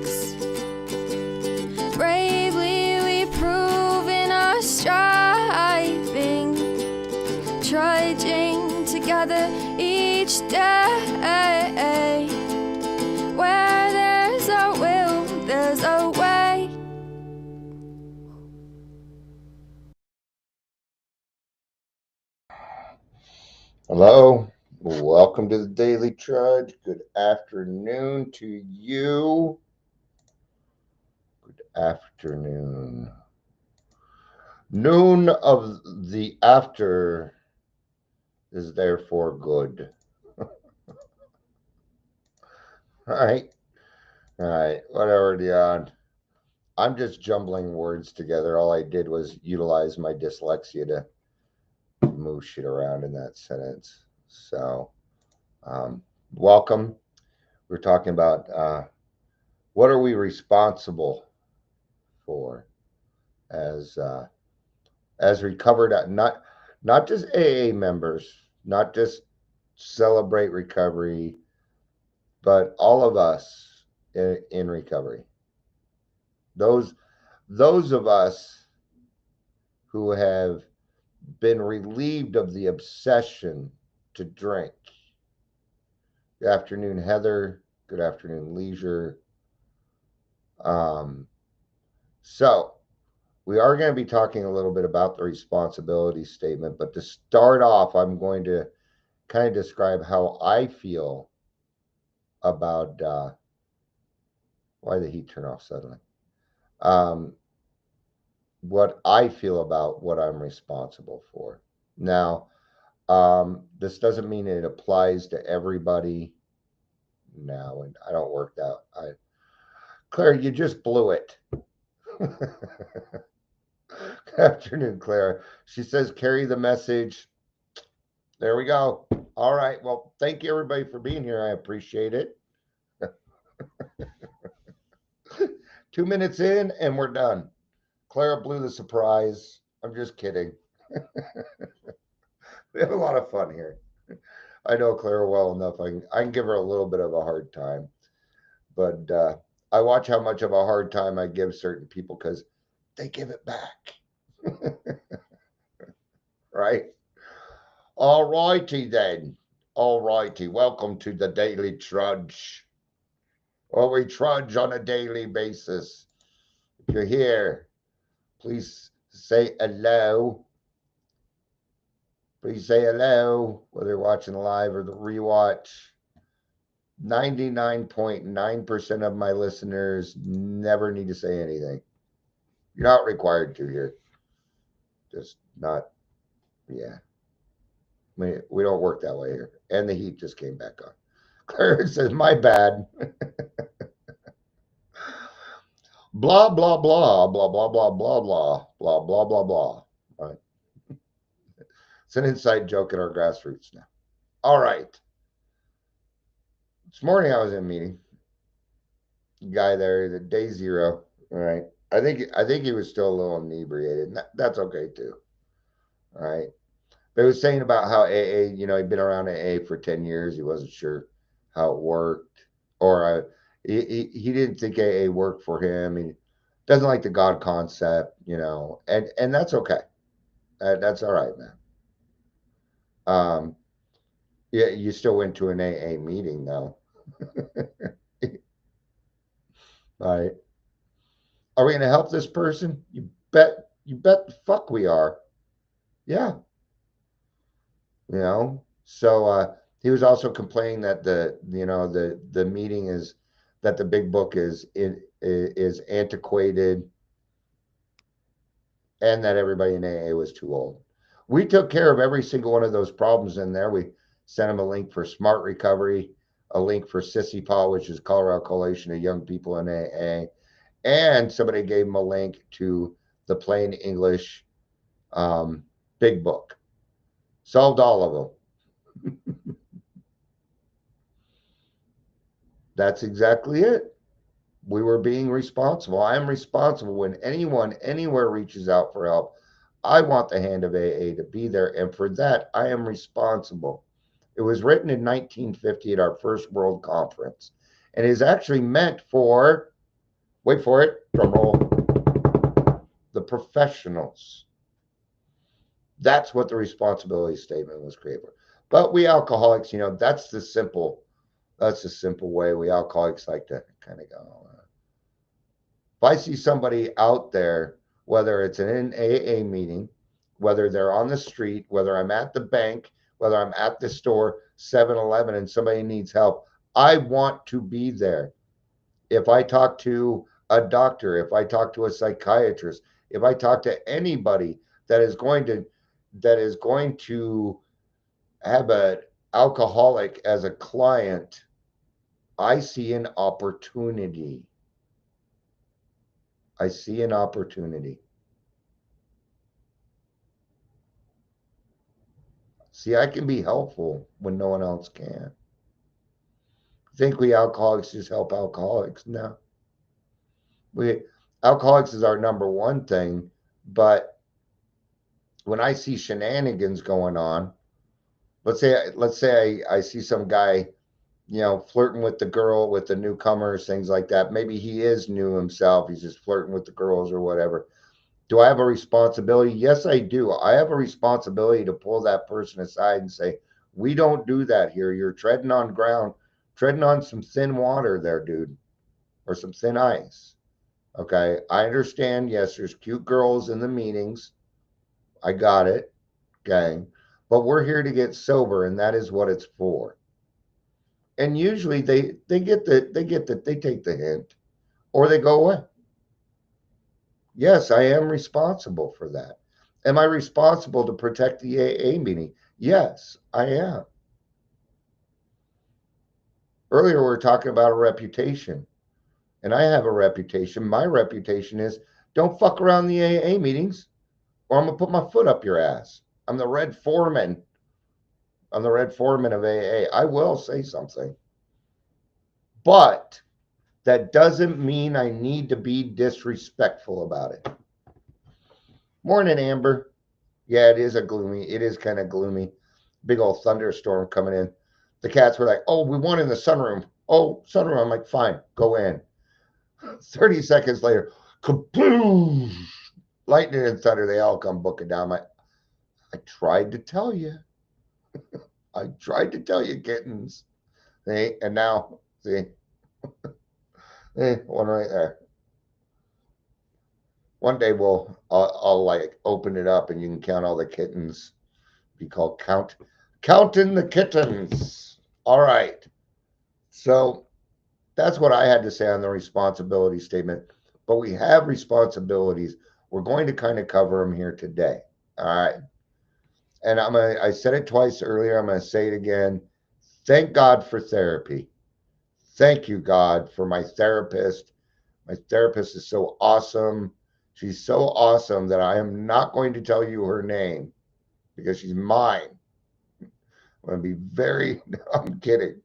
ways. Bravely we prove in our striving, trudging together each day. Where there's a will, there's a way. Hello, welcome to the Daily Trudge. Good afternoon to you. Good afternoon. Noon of the after is therefore good. All right, whatever, Dion. I'm just jumbling words together. All I did was utilize my dyslexia to move shit around in that sentence. So, welcome. We're talking about what are we responsible for as recovered, not just AA members, not just celebrate recovery, but all of us in recovery. Those of us who have been relieved of the obsession to drink. Good afternoon, Heather. Good afternoon, Leisure. So we are going to be talking a little bit about the responsibility statement, but to start off, I'm going to kind of describe how I feel about why the heat turn off suddenly. What I feel about what I'm responsible for. Now, this doesn't mean it applies to everybody now, and I don't work that. Claire, you just blew it. Good afternoon, Claire. She says, carry the message. There we go. All right. Well, thank you, everybody, for being here. I appreciate it. 2 minutes in, and we're done. Clara blew the surprise. I'm just kidding. We have a lot of fun here. I know Clara well enough. I can give her a little bit of a hard time. But I watch how much of a hard time I give certain people because they give it back. Right? All righty then. All righty. Welcome to the Daily Trudge. Or we trudge on a daily basis. If you're here, please say hello. Please say hello, whether you're watching live or the rewatch. 99.9% of my listeners never need to say anything. You're not required to here. Just not, yeah. We don't work that way here. And the heat just came back on. Claire says, my bad. Blah, blah, blah, blah, blah, blah, blah, blah, blah, blah, blah, blah. All right. It's an inside joke in our grassroots now. All right. This morning I was in a meeting. Guy there, the day zero. All right. I think he was still a little inebriated. That's okay too. All right. But he was saying about how AA, he'd been around AA for 10 years. He wasn't sure how it worked. Or he didn't think AA worked for him. He doesn't like the God concept, and that's okay. That's all right, man. Yeah, you still went to an AA meeting, though. All right. Are we going to help this person? You bet the fuck we are. Yeah. So he was also complaining that the meeting is that the big book is antiquated and that everybody in AA was too old. We took care of every single one of those problems in there. We sent him a link for Smart Recovery, a link for CISIPA, which is Colorado Coalition of Young People in AA, and somebody gave him a link to the Plain English big book. Solved all of them. That's exactly it. We were being responsible. I am responsible when anyone anywhere reaches out for help. I want the hand of AA to be there, and for that, I am responsible. It was written in 1950 at our first World Conference, and is actually meant for Wait for it, drum roll. The professionals. That's what the responsibility statement was created for. But we alcoholics, that's the simple way we alcoholics like to kind of go. If I see somebody out there, whether it's in an AA meeting, whether they're on the street, whether I'm at the bank, whether I'm at the store, 7-Eleven, and somebody needs help, I want to be there. If I talk to a doctor, if I talk to a psychiatrist, if I talk to anybody that is going to have an alcoholic as a client, I see an opportunity. I see an opportunity. See, I can be helpful when no one else can. Think we alcoholics just help alcoholics? No. Alcoholics is our number one thing, but when I see shenanigans going on, let's say I see some guy, flirting with the girl, with the newcomers, things like that. Maybe he is new himself. He's just flirting with the girls or whatever. Do I have a responsibility? Yes, I do. I have a responsibility to pull that person aside and say, we don't do that here. You're treading on ground, treading on some thin water there, dude, or some thin ice. Okay. I understand. Yes, there's cute girls in the meetings. I got it. Okay. But we're here to get sober, and that is what it's for. And usually they take the hint, or they go away. Yes, I am responsible for that. Am I responsible to protect the AA meeting? Yes, I am. Earlier, we were talking about a reputation, and I have a reputation. My reputation is don't fuck around the AA meetings, or I'm going to put my foot up your ass. I'm the red foreman. I'm the red foreman of AA. I will say something. But that doesn't mean I need to be disrespectful about it. Morning, Amber. Yeah, it is kind of gloomy. Big old thunderstorm coming in. The cats were like, oh, we won in the sunroom. Oh, sunroom. I'm like, fine, go in. 30 seconds later, kaboom! Lightning and thunder, they all come booking down. I tried to tell you. I tried to tell you, kittens. See, and now, see, one right there. One day I'll like open it up and you can count all the kittens. Be called counting the kittens. All right. So that's what I had to say on the responsibility statement. But we have responsibilities. We're going to kind of cover them here today. All right. And I said it twice earlier. I'm going to say it again. Thank God for therapy. Thank you, God, for my therapist. My therapist is so awesome. She's so awesome that I am not going to tell you her name because she's mine. I'm going to be I'm kidding.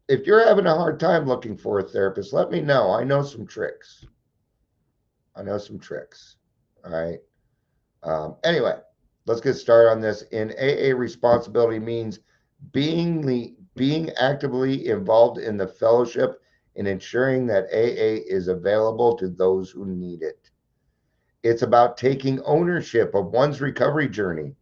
If you're having a hard time looking for a therapist, let me know. I know some tricks. All right. Anyway, let's get started on this. In AA, responsibility means being actively involved in the fellowship and ensuring that AA is available to those who need it. It's about taking ownership of one's recovery journey,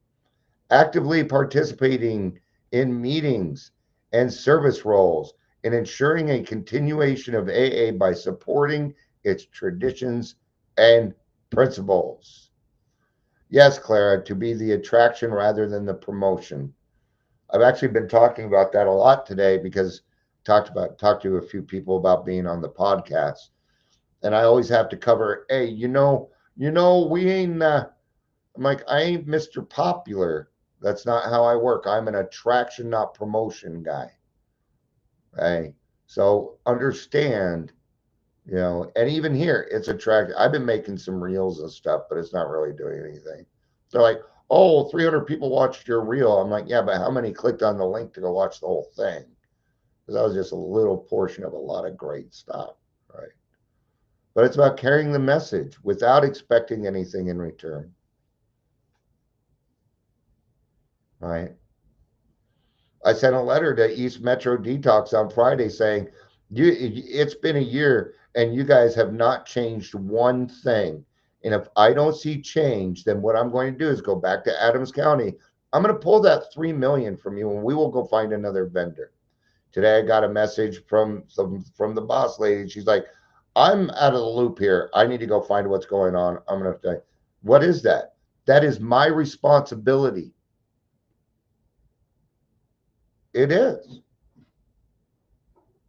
actively participating in meetings and service roles, and ensuring a continuation of AA by supporting its traditions and principles. Yes, Clara, to be the attraction rather than the promotion. I've actually been talking about that a lot today because talked to a few people about being on the podcast, and I always have to cover, hey, we ain't. I'm like, I ain't Mr. Popular. That's not how I work. I'm an attraction, not promotion guy. Hey, so understand, and even here, it's attractive. I've been making some reels and stuff, but it's not really doing anything. They're like, oh, 300 people watched your reel. I'm like, yeah, but how many clicked on the link to go watch the whole thing? Because that was just a little portion of a lot of great stuff, right? But it's about carrying the message without expecting anything in return, right? I sent a letter to East Metro Detox on Friday saying, It's been a year and you guys have not changed one thing. And if I don't see change, then what I'm going to do is go back to Adams County. I'm going to pull that 3 million from you and we will go find another vendor. Today I got a message from the boss lady. She's like, I'm out of the loop here. I need to go find what's going on. I'm going to say, what is that? That is my responsibility. It is.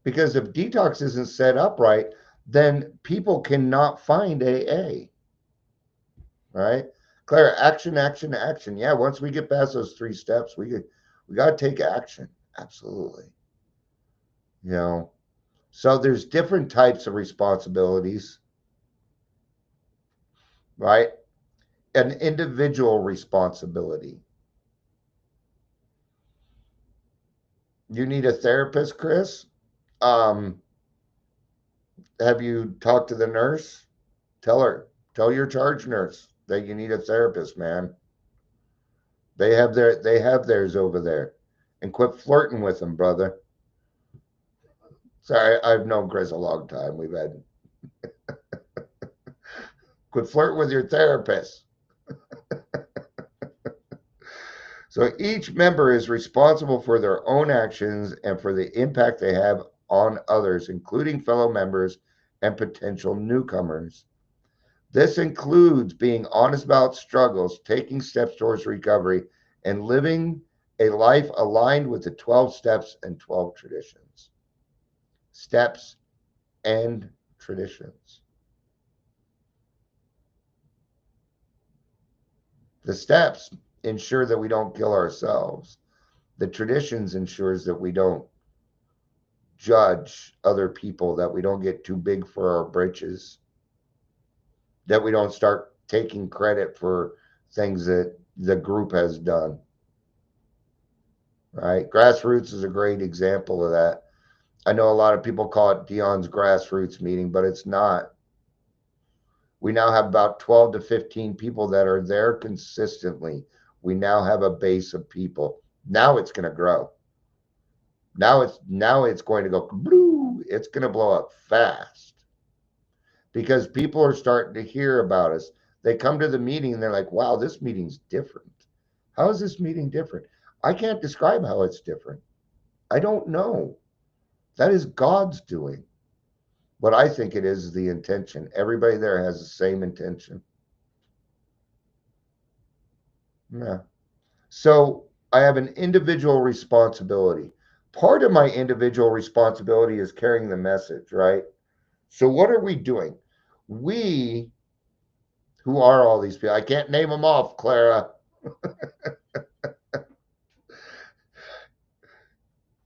Because if detox isn't set up right, then people cannot find AA. Right? Claire, action, action, action. Yeah, once we get past those 3 steps, we got to take action. Absolutely. You know, so there's different types of responsibilities, right? An individual responsibility. You need a therapist, Chris? Um, have you talked to the nurse? Tell your charge nurse that you need a therapist, man. They have theirs over there. And quit flirting with them, brother. Sorry, I've known Chris a long time. We've had quit flirting with your therapist. So each member is responsible for their own actions and for the impact they have on others, including fellow members and potential newcomers. This includes being honest about struggles, taking steps towards recovery, and living a life aligned with the 12 steps and 12 traditions. Steps and traditions. The steps ensure that we don't kill ourselves. The traditions ensures that we don't judge other people, that we don't get too big for our britches, that we don't start taking credit for things that the group has done. Right? Grassroots is a great example of that. I know a lot of people call it Dion's grassroots meeting, but it's not. We now have about 12 to 15 people that are there consistently. We now have a base of people. Now it's going to grow. Now it's going to go blue. It's going to blow up fast because people are starting to hear about us. They come to the meeting and they're like, wow, this meeting's different. How is this meeting different? I can't describe how it's different. I don't know. That is God's doing. What I think it is the intention. Everybody there has the same intention. Yeah. So I have an individual responsibility. Part of my individual responsibility is carrying the message, right? So what are we doing? We, who are all these people? I can't name them off, Clara.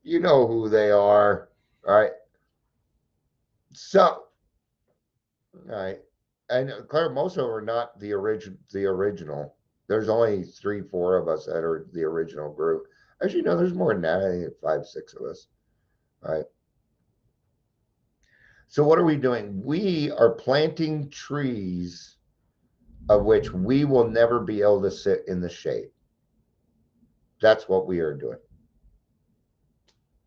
You know who they are, right? So, right, and Clara, most of them are not the original. There's only 3, 4 of us that are the original group. Actually, no, there's more than that. I think 5, 6 of us. Right. So what are we doing? We are planting trees of which we will never be able to sit in the shade. That's what we are doing.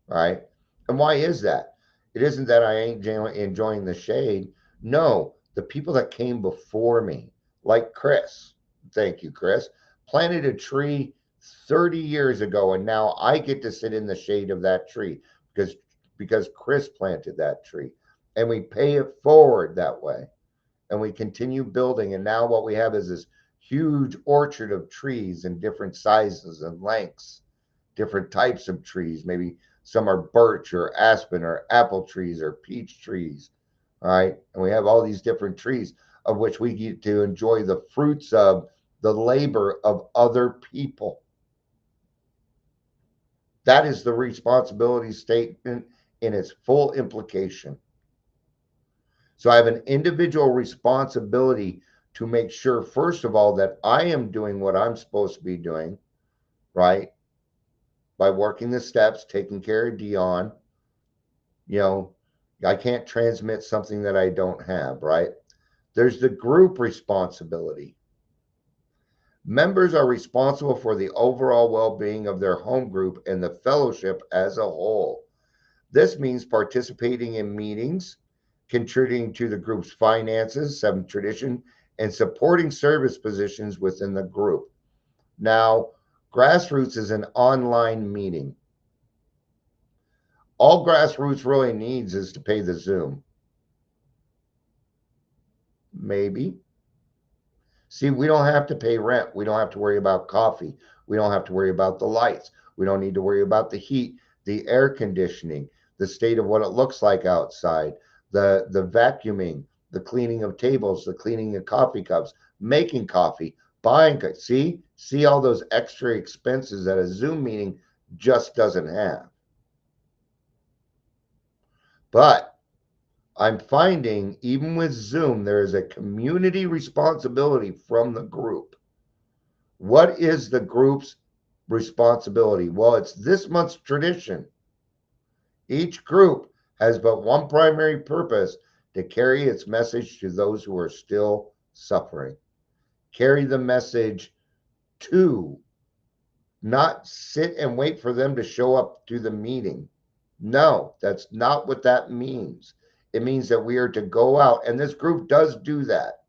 Right. And why is that? It isn't that I ain't enjoying the shade. No, the people that came before me, like Chris, thank you, Chris, planted a tree 30 years ago, and now I get to sit in the shade of that tree because Chris planted that tree. And we pay it forward that way. And we continue building. And now what we have is this huge orchard of trees in different sizes and lengths, different types of trees. Maybe some are birch or aspen or apple trees or peach trees. All right. And we have all these different trees of which we get to enjoy the fruits of the labor of other people. That is the responsibility statement in its full implication. So I have an individual responsibility to make sure, first of all, that I am doing what I'm supposed to be doing, right? By working the steps, taking care of Dion. You know, I can't transmit something that I don't have, right? There's the group responsibility. Members are responsible for the overall well-being of their home group and the fellowship as a whole. This means participating in meetings, contributing to the group's finances, seventh tradition, and supporting service positions within the group. Now, Grassroots is an online meeting. All Grassroots really needs is to pay the Zoom. Maybe. See, we don't have to pay rent. We don't have to worry about coffee. We don't have to worry about the lights. We don't need to worry about the heat, the air conditioning, the state of what it looks like outside, the vacuuming, the cleaning of tables, the cleaning of coffee cups, making coffee, buying. See all those extra expenses that a Zoom meeting just doesn't have. But I'm finding even with Zoom, there is a community responsibility from the group. What is the group's responsibility? Well, it's this month's tradition. Each group has but one primary purpose: to carry its message to those who are still suffering. Carry the message to, not sit and wait for them to show up to the meeting. No, that's not what that means. It means that we are to go out, and this group does do that.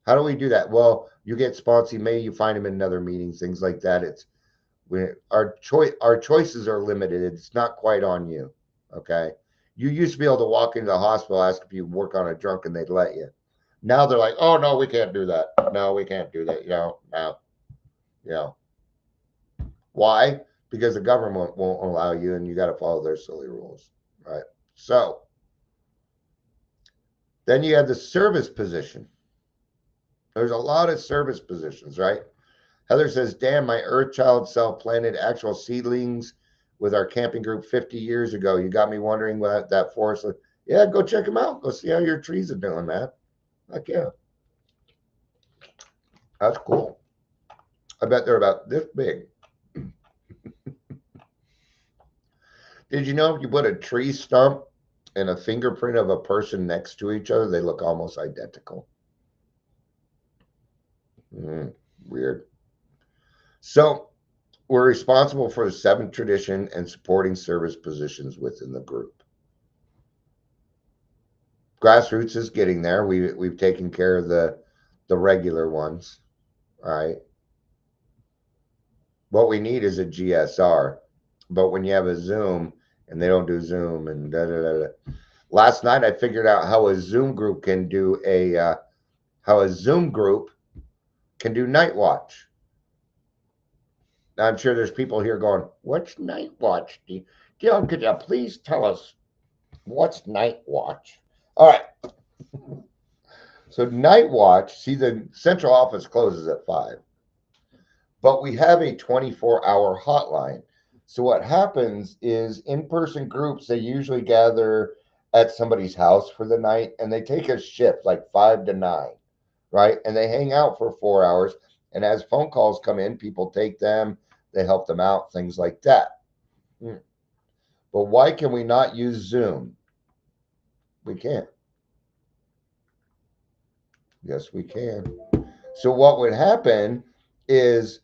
How do we do that? Well, you get sponsee, maybe you find them in other meetings, things like that. Our choices are limited. It's not quite on you. Okay. You used to be able to walk into the hospital, ask if you work on a drunk, and they'd let you. Now they're like, oh no, we can't do that. No, we can't do that. No. Why? Because the government won't allow you, and you got to follow their silly rules, right? So then you have the service position. There's a lot of service positions, right? Heather says, damn, my Earthchild self planted actual seedlings with our camping group 50 years ago. You got me wondering what that forest. Yeah, go check them out. Go see how your trees are doing, man. Heck yeah. That's cool. I bet they're about this big. Did you know if you put a tree stump and a fingerprint of a person next to each other, they look almost identical? Weird. So we're responsible for the seventh tradition and supporting service positions within the group. Grassroots is getting there. We've taken care of the regular ones. All right. What we need is a GSR. But when you have a Zoom and they don't do Zoom and Last night I figured out how a Zoom group can do night watch. Now, I'm sure there's people here going, what's night watch? Dylan, could you please tell us what's night watch? All right. So night watch, see, the central office closes at 5, but we have a 24-hour hotline. So what happens is in-person groups, they usually gather at somebody's house for the night, and they take a shift like 5 to 9, right? And they hang out for 4 hours. And as phone calls come in, people take them, they help them out, things like that. But why can we not use Zoom? We can't. Yes, we can. So what would happen is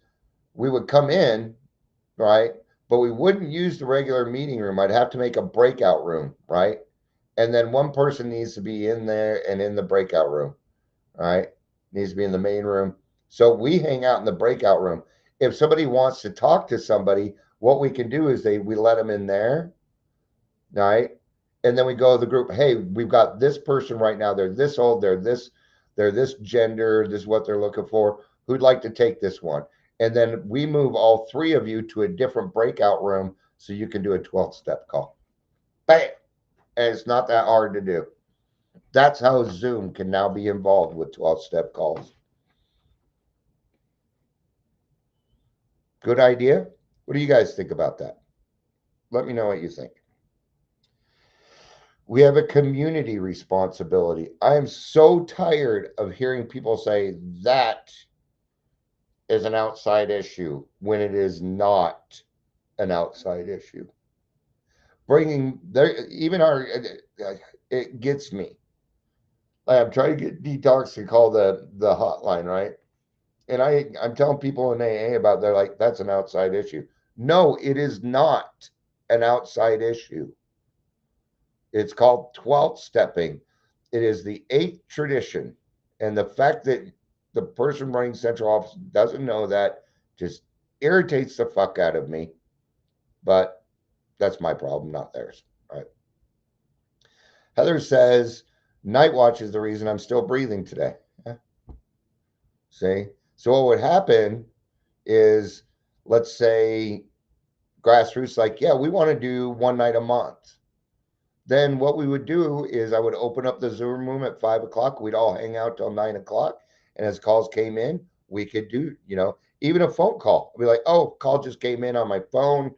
we would come in, right? But we wouldn't use the regular meeting room. I'd have to make a breakout room, right? And then one person needs to be in there and in the breakout room, right? Needs to be in the main room. So we hang out in the breakout room. If somebody wants to talk to somebody, what we can do is we let them in there, right? And then we go to the group, hey, we've got this person right now. They're this old, they're this gender, this is what they're looking for. Who'd like to take this one? And then we move all 3 of you to a different breakout room so you can do a 12-step call. Bam! And it's not that hard to do. That's how Zoom can now be involved with 12-step calls. Good idea? What do you guys think about that? Let me know what you think. We have a community responsibility. I am so tired of hearing people say that is an outside issue when it is not an outside issue. Bringing there, even it gets me. I'm trying to get Detox to call the hotline, right? And I'm telling people in AA about, they're like, that's an outside issue. No, it is not an outside issue. It's called 12th stepping. It is the 8th tradition. And the fact that the person running central office doesn't know that just irritates the fuck out of me. But that's my problem, not theirs. Right. Heather says, night watch is the reason I'm still breathing today. See? So what would happen is, let's say grassroots, like, yeah, we want to do one night a month. Then what we would do is I would open up the Zoom room at 5 o'clock. We'd all hang out till 9 o'clock. And as calls came in, we could do, even a phone call. I'd be like, oh, call just came in on my phone.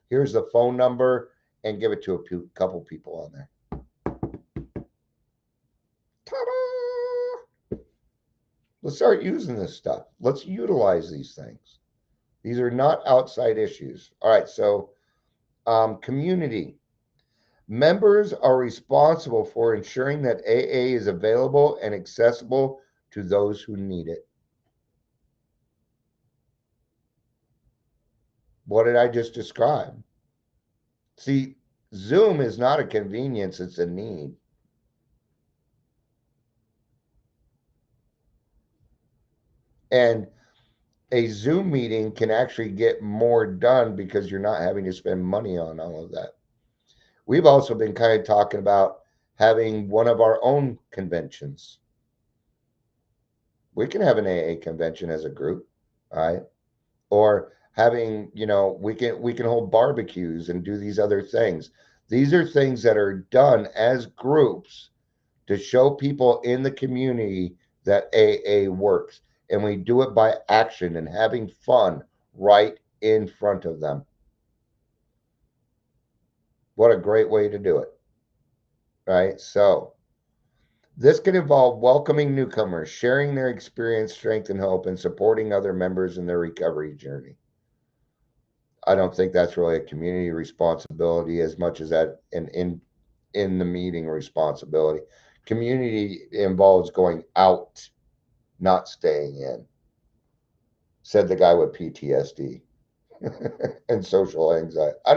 Here's the phone number, and give it to a couple people on there. Ta-da! Let's start using this stuff. Let's utilize these things. These are not outside issues. All right, so community. Members are responsible for ensuring that AA is available and accessible to those who need it. What did I just describe? See, Zoom is not a convenience, it's a need. And a Zoom meeting can actually get more done because you're not having to spend money on all of that. We've also been kind of talking about having one of our own conventions. We can have an AA convention as a group, all right? Or having, we can hold barbecues and do these other things. These are things that are done as groups to show people in the community that AA works. And we do it by action and having fun right in front of them. What a great way to do it, right? So this can involve welcoming newcomers, sharing their experience, strength, and hope, and supporting other members in their recovery journey. I don't think that's really a community responsibility as much as that in the meeting responsibility. Community involves going out, not staying in, said the guy with PTSD and social anxiety. I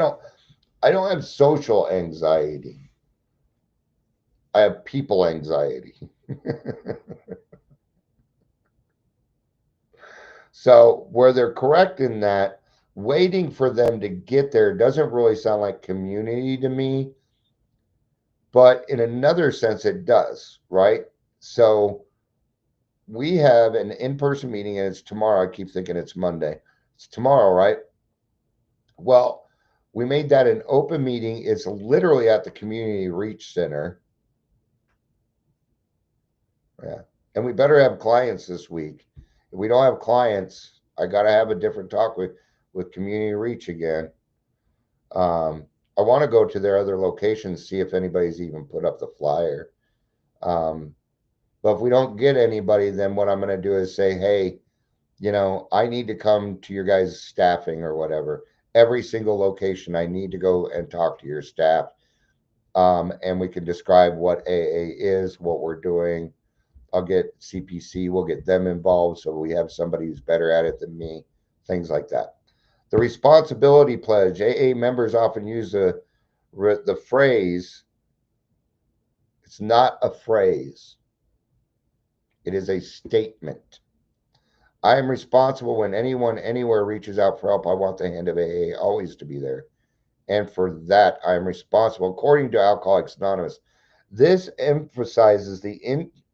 don't have social anxiety. I have people anxiety. So where they're correct in that, waiting for them to get there doesn't really sound like community to me, but in another sense it does, right? So we have an in-person meeting and it's tomorrow. I keep thinking it's Monday. It's tomorrow, right? Well, we made that an open meeting. It's literally at the Community Reach Center. Yeah. And we better have clients this week. If we don't have clients, I got to have a different talk with Community Reach again. I want to go to their other locations, see if anybody's even put up the flyer. But if we don't get anybody, then what I'm going to do is say, hey, I need to come to your guys' staffing or whatever. Every single location, I need to go and talk to your staff. And we can describe what AA is, what we're doing. I'll get CPC, we'll get them involved so we have somebody who's better at it than me, things like that. The responsibility pledge. AA members often use the phrase, it's not a phrase. It is a statement. I am responsible when anyone anywhere reaches out for help. I want the hand of AA always to be there. And for that, I am responsible, according to Alcoholics Anonymous. This emphasizes the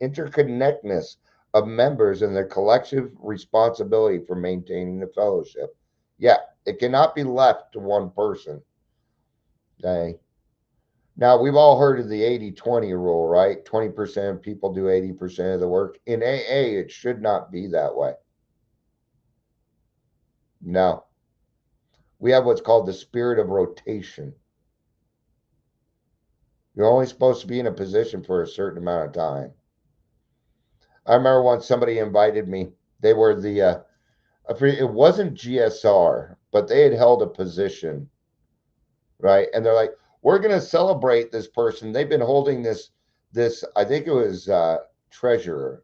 interconnectedness of members and their collective responsibility for maintaining the fellowship. Yeah, it cannot be left to one person. Okay. Now, we've all heard of the 80-20 rule, right? 20% of people do 80% of the work. In AA, it should not be that way. No. We have what's called the spirit of rotation. You're only supposed to be in a position for a certain amount of time. I remember once somebody invited me. They were it wasn't GSR, but they had held a position, right? And they're like, we're going to celebrate this person. They've been holding this, I think it was treasurer.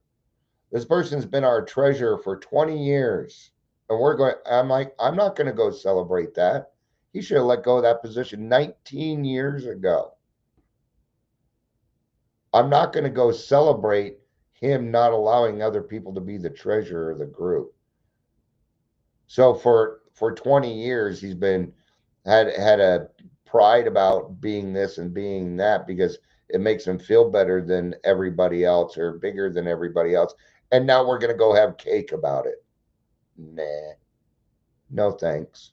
This person's been our treasurer for 20 years. And I'm like, I'm not going to go celebrate that. He should have let go of that position 19 years ago. I'm not going to go celebrate him not allowing other people to be the treasurer of the group. So for 20 years, he's been had a pride about being this and being that because it makes him feel better than everybody else or bigger than everybody else. And now we're going to go have cake about it. Nah, no thanks.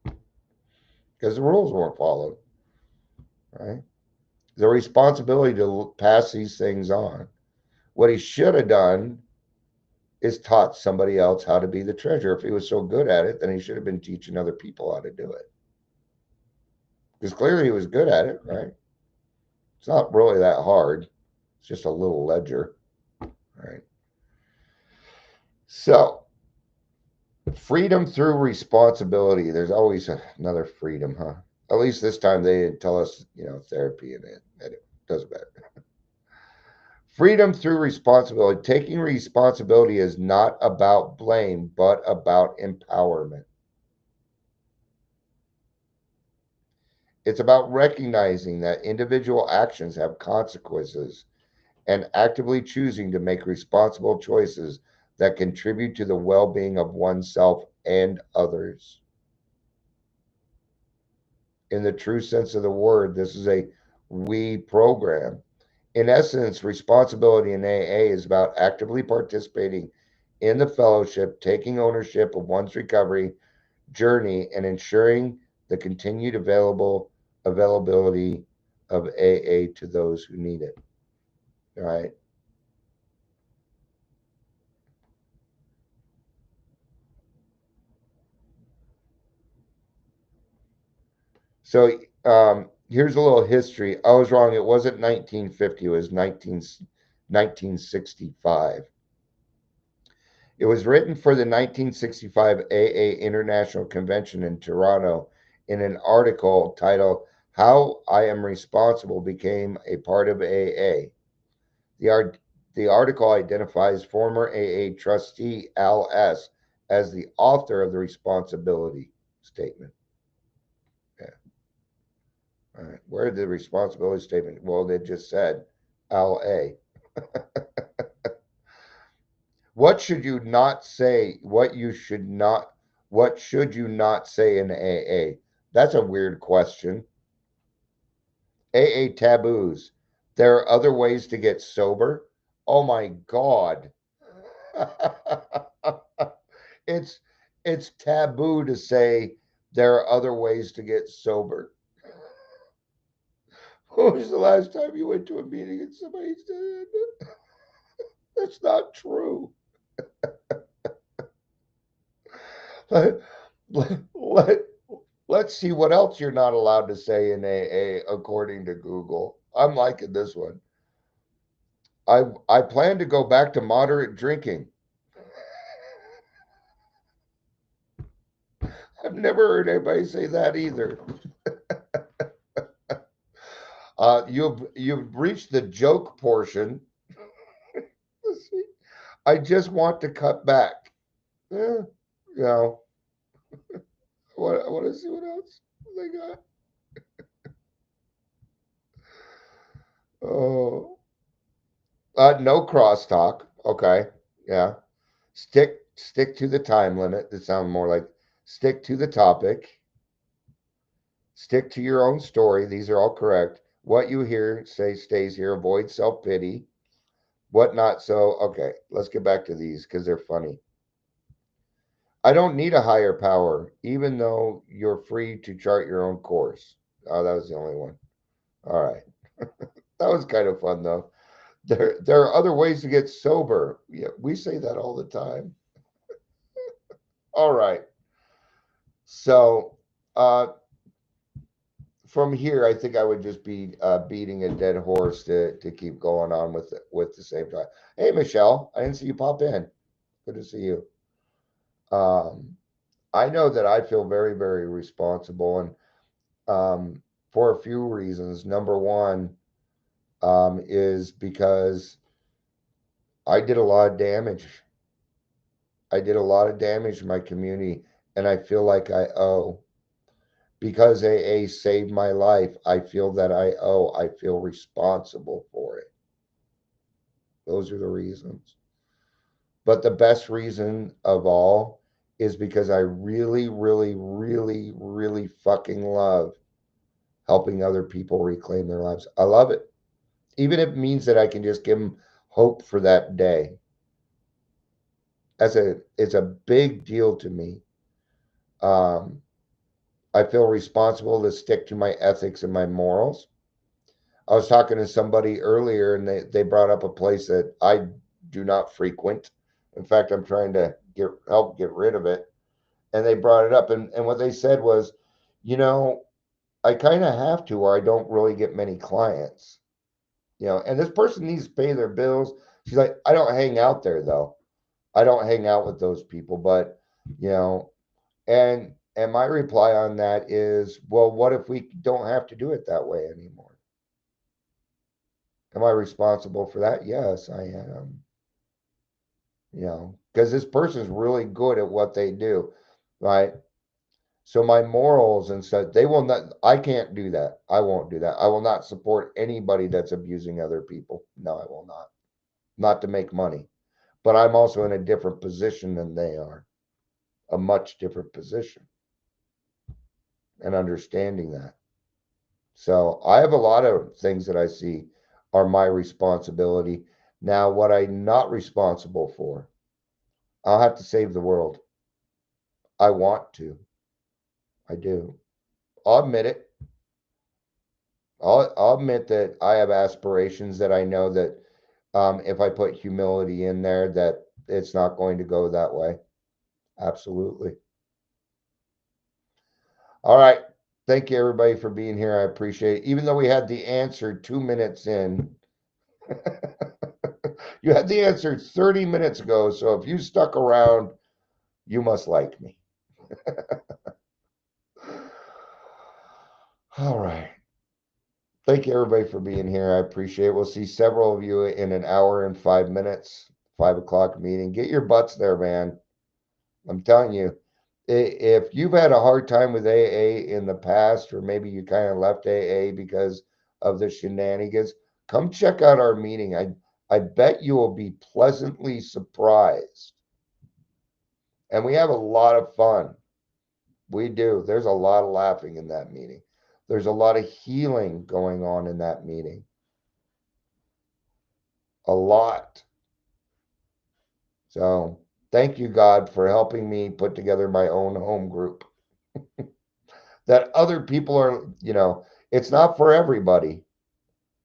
Because the rules weren't followed, right? The responsibility to pass these things on. What he should have done is taught somebody else how to be the treasurer. If he was so good at it, then he should have been teaching other people how to do it. Because clearly he was good at it, right? It's not really that hard. It's just a little ledger, right? So, freedom through responsibility. There's always another freedom, huh? At least this time they didn't tell us, therapy and it doesn't matter. Freedom through responsibility. Taking responsibility is not about blame, but about empowerment. It's about recognizing that individual actions have consequences and actively choosing to make responsible choices that contribute to the well being of oneself and others. In the true sense of the word, this is a we program. In essence, responsibility in AA is about actively participating in the fellowship, taking ownership of one's recovery journey, and ensuring the continued availability of AA to those who need it. All right. So here's a little history. I was wrong. It wasn't 1950. It was 1965. It was written for the 1965 AA International Convention in Toronto in an article titled How I Am Responsible Became a Part of AA. The article identifies former AA trustee Al S. as the author of the responsibility statement. Yeah. All right. Where did the responsibility statement? Well, they just said Al A. What should you not say? What should you not say in AA? That's a weird question. AA taboos. There are other ways to get sober. Oh my God. it's it's taboo to say there are other ways to get sober. When was the last time you went to a meeting and somebody said that's not true? let, let, let's see what else you're not allowed to say in AA according to Google. I'm liking this one. I plan to go back to moderate drinking. I've never heard anybody say that either. You've reached the joke portion. Let's see. I just want to cut back. Yeah, you know, I want to see what else they got. Oh, no crosstalk. Okay, yeah. Stick to the time limit. That sounds more like stick to the topic. Stick to your own story. These are all correct. What you hear say stays here. Avoid self pity. What not so. Okay, let's get back to these because they're funny. I don't need a higher power, even though you're free to chart your own course. Oh, that was the only one. All right. That was kind of fun though. There are other ways to get sober. Yeah, we say that all the time. All right. So from here, I think I would just be beating a dead horse to keep going on with the same time. Hey, Michelle, I didn't see you pop in. Good to see you. Um, I know that I feel very, very responsible, and for a few reasons. Number one is because I did a lot of damage. I did a lot of damage in my community, and I feel like I owe because AA saved my life, I feel that I feel responsible for it. Those are the reasons. But the best reason of all is because I really, really, really, really fucking love helping other people reclaim their lives. I love it. Even if it means that I can just give them hope for that day. It's a big deal to me. I feel responsible to stick to my ethics and my morals. I was talking to somebody earlier and they brought up a place that I do not frequent. In fact, I'm trying to help get rid of it. And they brought it up. And what they said was, I kind of have to, or I don't really get many clients. And this person needs to pay their bills. She's like, I don't hang out there though. I don't hang out with those people, but and my reply on that is, well, what if we don't have to do it that way anymore? Am I responsible for that? Yes, I am. Because this person's really good at what they do, right? So my morals and stuff, they will not, I can't do that. I won't do that. I will not support anybody that's abusing other people. No, I will not. Not to make money. But I'm also in a different position than they are. A much different position. And understanding that. So I have a lot of things that I see are my responsibility. Now, what I'm not responsible for, I'll have to save the world. I want to. I do. I'll admit it. I'll admit that I have aspirations that I know that if I put humility in there, that it's not going to go that way. Absolutely. All right. Thank you, everybody, for being here. I appreciate it. Even though we had the answer 2 minutes in, you had the answer 30 minutes ago. So if you stuck around, you must like me. All right. Thank you, everybody, for being here. I appreciate it. We'll see several of you in an hour and 5 minutes, 5 o'clock meeting. Get your butts there, man. I'm telling you, if you've had a hard time with AA in the past, or maybe you kind of left AA because of the shenanigans, come check out our meeting. I bet you will be pleasantly surprised. And we have a lot of fun. We do. There's a lot of laughing in that meeting. There's a lot of healing going on in that meeting. A lot. So thank you, God, for helping me put together my own home group. That other people are, it's not for everybody.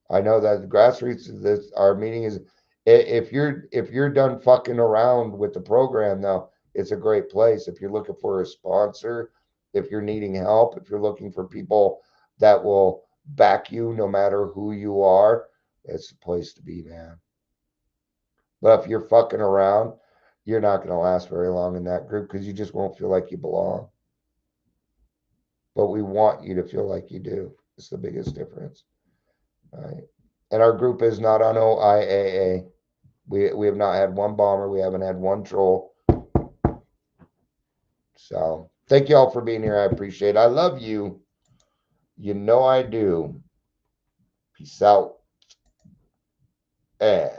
I know that the grassroots, our meeting is, if you're done fucking around with the program now, it's a great place. If you're looking for a sponsor, if you're needing help, if you're looking for people that will back you no matter who you are, it's the place to be, man. But if you're fucking around, you're not going to last very long in that group because you just won't feel like you belong. But we want you to feel like you do. It's the biggest difference. All right. And our group is not on OIAA. We have not had one bomber. We haven't had one troll. So thank you all for being here. I appreciate it. I love you. You know I do. Peace out. And